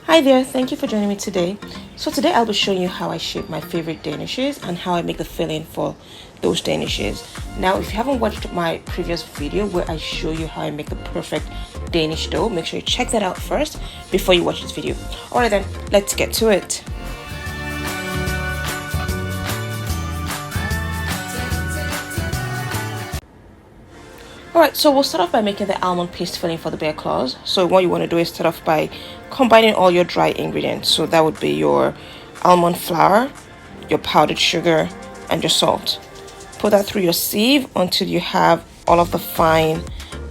Hi there, thank you for joining me today. So today I'll be showing you how I shape my favorite danishes and how I make the filling for those danishes. Now if you haven't watched my previous video where I show you how I make the perfect Danish dough, make sure you check that out first before you watch this video. Alright then, let's get to it. Alright, so we'll start off by making the almond paste filling for the bear claws. So what you want to do is start off by combining all your dry ingredients. So that would be your almond flour, your powdered sugar, and your salt. Put that through your sieve until you have all of the fine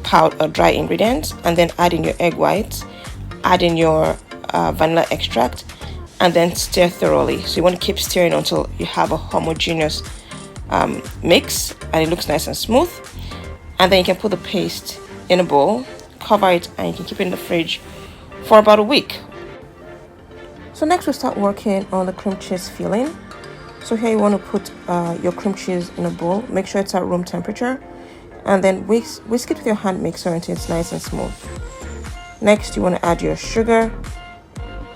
dry ingredients, and then add in your egg whites, add in your vanilla extract, and then stir thoroughly. So you want to keep stirring until you have a homogeneous mix and it looks nice and smooth. And then you can put the paste in a bowl, cover it, and you can keep it in the fridge for about a week. So next we'll start working on the cream cheese filling. So here you want to put your cream cheese in a bowl. Make sure it's at room temperature, and then whisk it with your hand mixer until it's nice and smooth. Next you want to add your sugar,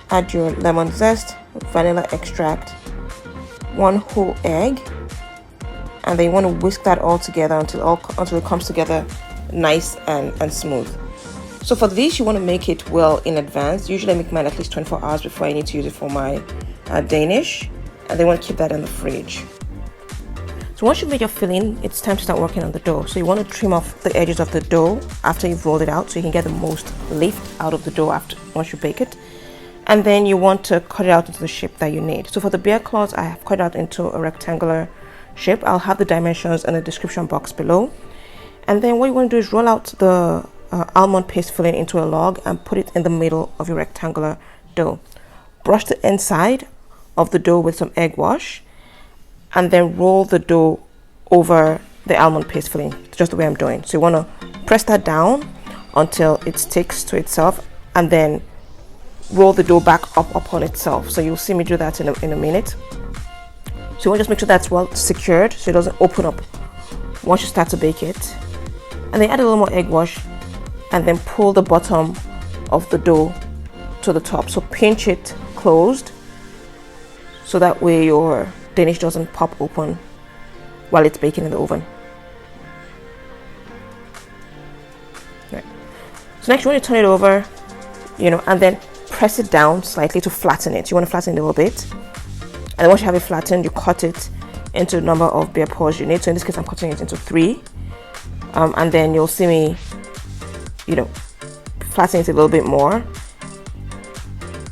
add your lemon zest, vanilla extract, 1 whole egg, and then you want to whisk that all together until it comes together nice and smooth. So for this, you want to make it well in advance. Usually I make mine at least 24 hours before I need to use it for my Danish, and they want to keep that in the fridge. So once you've made your filling, it's time to start working on the dough. So you want to trim off the edges of the dough after you've rolled it out, so you can get the most lift out of the dough once you bake it. And then you want to cut it out into the shape that you need. So for the bear claws, I have cut it out into a rectangular shape. I'll have the dimensions in the description box below. And then what you want to do is roll out the almond paste filling into a log and put it in the middle of your rectangular dough. Brush the inside of the dough with some egg wash, and then roll the dough over the almond paste filling, just the way I'm doing. So you want to press that down until it sticks to itself, and then roll the dough back up upon itself. So you'll see me do that in a minute. So you want to just make sure that's well secured so it doesn't open up once you start to bake it. And then add a little more egg wash, and then pull the bottom of the dough to the top. So pinch it closed so that way your Danish doesn't pop open while it's baking in the oven. Right. So next you want to turn it over, and then press it down slightly to flatten it. You want to flatten it a little bit. And then once you have it flattened, you cut it into the number of bear paws you need. So in this case, I'm cutting it into 3. And then you'll see me, flatten it a little bit more.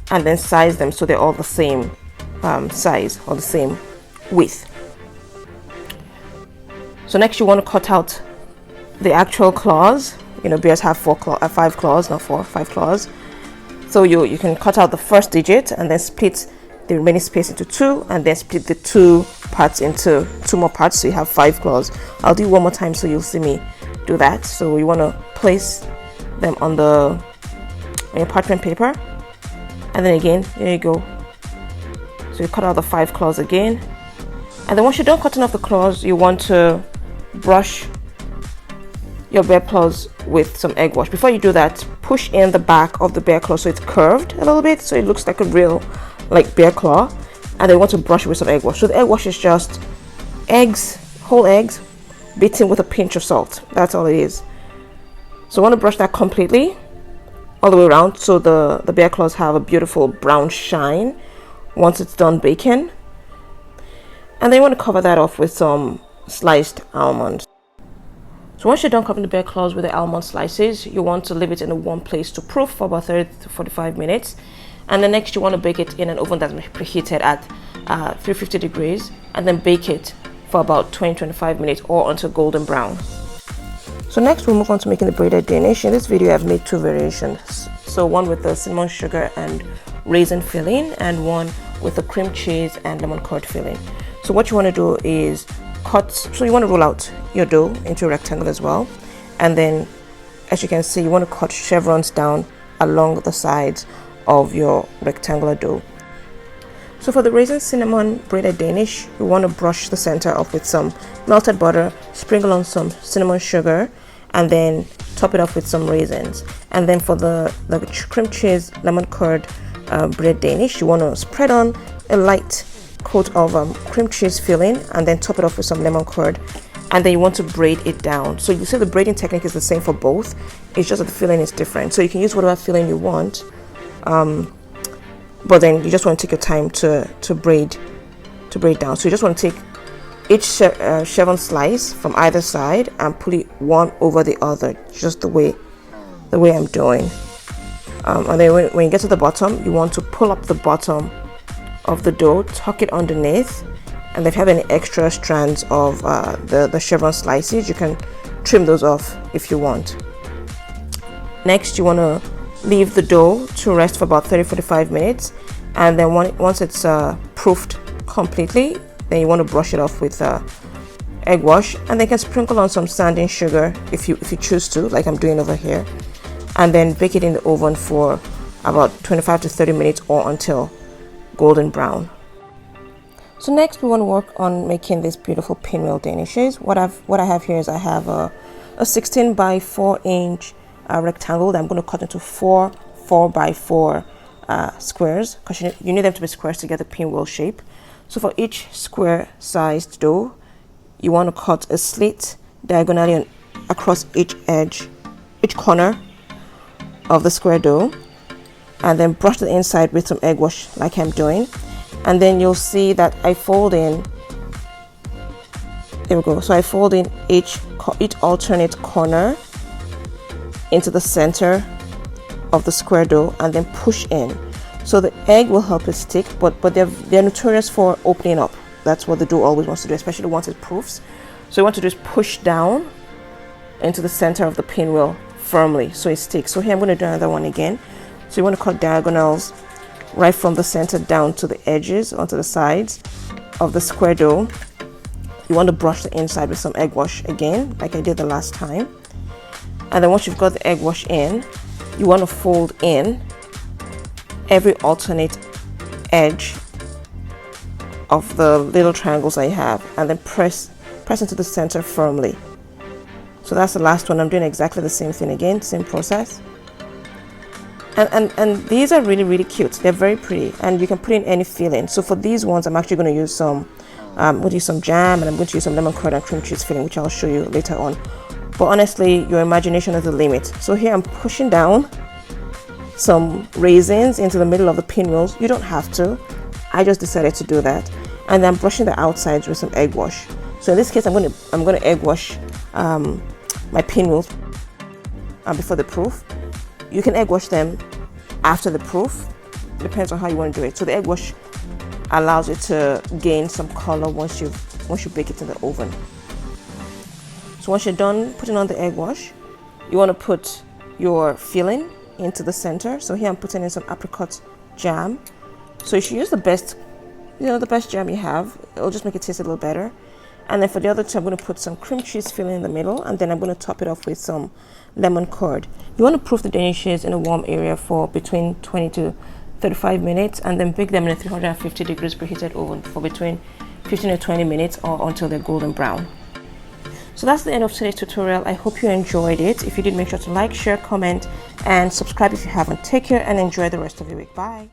And then size them so they're all the same size or the same width. So next you want to cut out the actual claws. Bears have 5 claws, not 4, 5 claws. So you can cut out the first digit and then split the remaining space into 2, and then split the 2 parts into 2 more parts, so you have 5 claws. I'll do one more time so you'll see me do that. So you want to place them on your parchment paper, and then again, there you go. So you cut out the 5 claws again, and then once you're done cutting off the claws, you want to brush your bear claws with some egg wash. Before you do that, push in the back of the bear claw so it's curved a little bit, so it looks like a real bear claw, and then you want to brush it with some egg wash. So the egg wash is just whole eggs beaten with a pinch of salt. That's all it is. So I want to brush that completely all the way around so the bear claws have a beautiful brown shine once it's done baking. And then you want to cover that off with some sliced almonds. So once you're done covering the bear claws with the almond slices, you want to leave it in a warm place to proof for about 30 to 45 minutes. And then next you want to bake it in an oven that's preheated at 350 degrees, and then bake it for about 20-25 minutes or until golden brown. So next we'll move on to making the braided Danish. In this video I've made 2 variations. So one with the cinnamon sugar and raisin filling, and one with the cream cheese and lemon curd filling. So what you want to do is so you want to roll out your dough into a rectangle as well, and then as you can see you want to cut chevrons down along the sides of your rectangular dough. So for the raisin cinnamon braided Danish, you want to brush the center off with some melted butter, sprinkle on some cinnamon sugar, and then top it off with some raisins. And then for the cream cheese lemon curd bread Danish, you want to spread on a light coat of cream cheese filling and then top it off with some lemon curd, and then you want to braid it down. So you see the braiding technique is the same for both, it's just that the filling is different. So you can use whatever filling you want, but then you just want to take your time to braid down. So you just want to take each chevron slice from either side and pull it one over the other, just the way I'm doing. And then when you get to the bottom, you want to pull up the bottom of the dough, tuck it underneath, and if you have any extra strands of the chevron slices, you can trim those off if you want. Next, you want to leave the dough to rest for about 30-45 minutes, and then once it's proofed completely, then you want to brush it off with egg wash, and then you can sprinkle on some sanding sugar if you choose to, like I'm doing over here, and then bake it in the oven for about 25 to 30 minutes or until golden brown. So next we want to work on making this beautiful pinwheel danishes. What I have here is I have a 16 by 4 inch rectangle that I'm going to cut into 4 by 4 squares, because you need them to be squares to get the pinwheel shape. So for each square sized dough, you want to cut a slit diagonally across each corner of the square dough, and then brush the inside with some egg wash like I'm doing. And then you'll see that I fold in, there we go, so I fold in each alternate corner into the center of the square dough and then push in. So the egg will help it stick, but they're notorious for opening up. That's what the dough always wants to do, especially once it proofs. So you want to just push down into the center of the pinwheel firmly so it sticks. So here I'm going to do another one again. So you want to cut diagonals right from the center down to the edges, onto the sides of the square dough. You want to brush the inside with some egg wash again, like I did the last time. And then once you've got the egg wash in, you want to fold in every alternate edge of the little triangles I have, and then press into the center firmly. So that's the last one. I'm doing exactly the same thing again, same process. And these are really, really cute. They're very pretty, and you can put in any filling. So for these ones, I'm actually going to use some jam, and I'm going to use some lemon curd and cream cheese filling, which I'll show you later on. But honestly, your imagination is the limit. So here I'm pushing down some raisins into the middle of the pinwheels. You don't have to. I just decided to do that. And then I'm brushing the outsides with some egg wash. So in this case, I'm going to egg wash my pinwheels before the proof. You can egg wash them after the proof. It depends on how you want to do it. So the egg wash allows it to gain some color once you bake it in the oven. So once you're done putting on the egg wash, you want to put your filling into the center. So here I'm putting in some apricot jam. So you should use the best jam you have. It'll just make it taste a little better. And then for the other two, I'm going to put some cream cheese filling in the middle, and then I'm going to top it off with some lemon curd. You want to proof the danishes in a warm area for between 20 to 35 minutes, and then bake them in a 350 degrees preheated oven for between 15 to 20 minutes or until they're golden brown. So that's the end of today's tutorial. I hope you enjoyed it. If you did, make sure to like, share, comment, and subscribe if you haven't. Take care and enjoy the rest of your week. Bye.